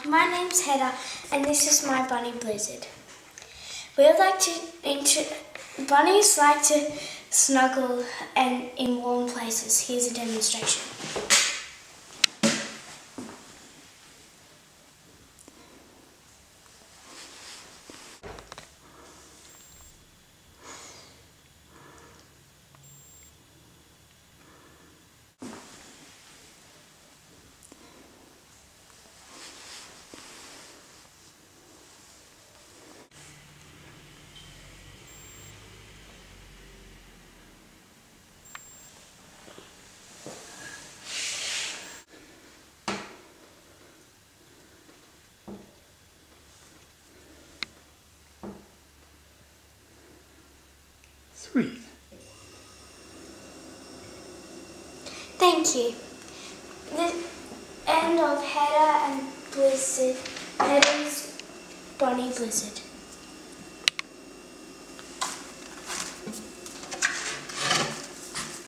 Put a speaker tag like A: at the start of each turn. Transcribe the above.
A: my name's Hedda and this is my bunny Blizzard. Bunnies like to snuggle and in warm places. Here's a demonstration.
B: Sweet.
A: Thank you. The end of Hedda and Blizzard. Hedda's Bunny Blizzard.